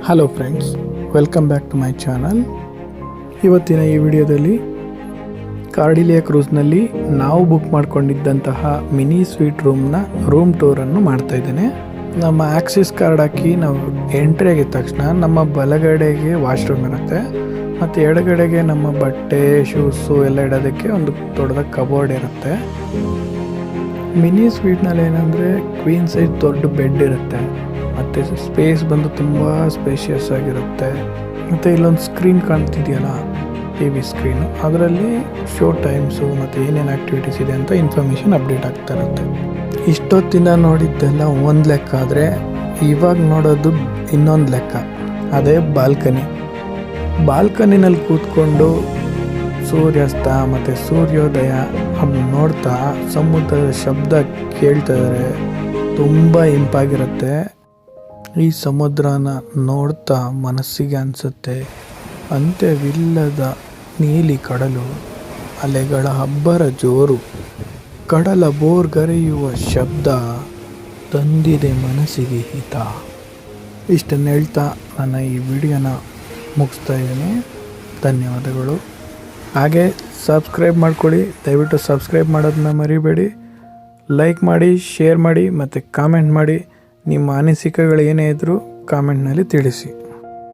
Hello friends, welcome back to my channel. ಇವತ್ತಿನ ಈ ವಿಡಿಯೋದಲ್ಲಿ ಕಾರ್ಡಿಲಿಯಾ ಕ್ರೂಸ್ನಲ್ಲಿ ನಾವು ಬುಕ್ ಮಾಡ್ಕೊಂಡಿದ್ದಂತಹ ಮಿನಿ ಸ್ವೀಟ್ ರೂಮ್ ಟೂರನ್ನು ಮಾಡ್ತಾ ಇದ್ದೇನೆ. ನಮ್ಮ ಆಕ್ಸಿಸ್ ಕಾರ್ಡ್ ಹಾಕಿ ನಾವು ಎಂಟ್ರಿ ಆಗಿದ ತಕ್ಷಣ ನಮ್ಮ ಬಲಗಡೆಗೆ ವಾಶ್ರೂಮ್ ಇರುತ್ತೆ ಮತ್ತು ಎಡಗಡೆಗೆ ನಮ್ಮ ಬಟ್ಟೆ, ಶೂಸು ಎಲ್ಲ ಇಡೋದಕ್ಕೆ ಒಂದು ದೊಡ್ಡದಾಗಿ ಕಬೋರ್ಡ್ ಇರುತ್ತೆ. ಮಿನಿ ಸ್ವೀಟ್ನಲ್ಲಿ ಏನಂದರೆ ಕ್ವೀನ್ ಸೈಜ್ ದೊಡ್ಡ ಬೆಡ್ ಇರುತ್ತೆ ಮತ್ತು ಸ್ಪೇಸ್ ಬಂದು ತುಂಬ ಸ್ಪೇಷಿಯಸ್ ಆಗಿರುತ್ತೆ. ಮತ್ತು ಇಲ್ಲೊಂದು ಸ್ಕ್ರೀನ್ ಕಾಣ್ತಿದೆಯಲ್ಲ, TV ಸ್ಕ್ರೀನು, ಅದರಲ್ಲಿ ಶೋ ಟೈಮ್ಸು ಮತ್ತು ಏನೇನು ಆ್ಯಕ್ಟಿವಿಟೀಸ್ ಇದೆ ಅಂತ ಇನ್ಫಾರ್ಮೇಷನ್ ಅಪ್ಡೇಟ್ ಆಗ್ತಾ ಇರುತ್ತೆ. ಇಷ್ಟೊತ್ತಿಂದ ನೋಡಿದ್ದೆಲ್ಲ ಒಂದು ಲೆಕ್ಕ ಆದರೆ ಇವಾಗ ನೋಡೋದು ಇನ್ನೊಂದು ಲೆಕ್ಕ. ಅದೇ ಬಾಲ್ಕನಿನಲ್ಲಿ ಕೂತ್ಕೊಂಡು ಸೂರ್ಯಾಸ್ತ ಮತ್ತು ಸೂರ್ಯೋದಯ ಅದನ್ನ ನೋಡ್ತಾ ಸಮುದ್ರದ ಶಬ್ದ ಕೇಳ್ತಿದ್ರೆ ತುಂಬ ಇಂಪಾಗಿರುತ್ತೆ. ಈ ಸಮುದ್ರನ ನೋಡ್ತಾ ಮನಸ್ಸಿಗೆ ಅನಿಸುತ್ತೆ ಅಂತ್ಯವಿಲ್ಲದ ನೀಲಿ ಕಡಲು, ಅಲೆಗಳ ಅಬ್ಬರ ಜೋರು, ಕಡಲ ಬೋರ್ಗರೆಯುವ ಶಬ್ದ ತಂದಿದೆ ಮನಸ್ಸಿಗೆ ಹಿತ. ಇಷ್ಟನ್ನು ಹೇಳ್ತಾ ನನ್ನ ಈ ವಿಡಿಯೋನ ಮುಗಿಸ್ತಾ ಇದ್ದೀನಿ. ಧನ್ಯವಾದಗಳು. ಹಾಗೆ ಸಬ್ಸ್ಕ್ರೈಬ್ ಮಾಡ್ಕೊಳ್ಳಿ, ದಯವಿಟ್ಟು ಸಬ್ಸ್ಕ್ರೈಬ್ ಮಾಡೋದನ್ನ ಮರಿಬೇಡಿ. ಲೈಕ್ ಮಾಡಿ, ಶೇರ್ ಮಾಡಿ ಮತ್ತು ಕಾಮೆಂಟ್ ಮಾಡಿ. ನಿಮ್ಮ ಅನಿಸಿಕೆಗಳು ಏನೇ ಇದ್ದರೂ ಕಾಮೆಂಟ್ನಲ್ಲಿ ತಿಳಿಸಿ.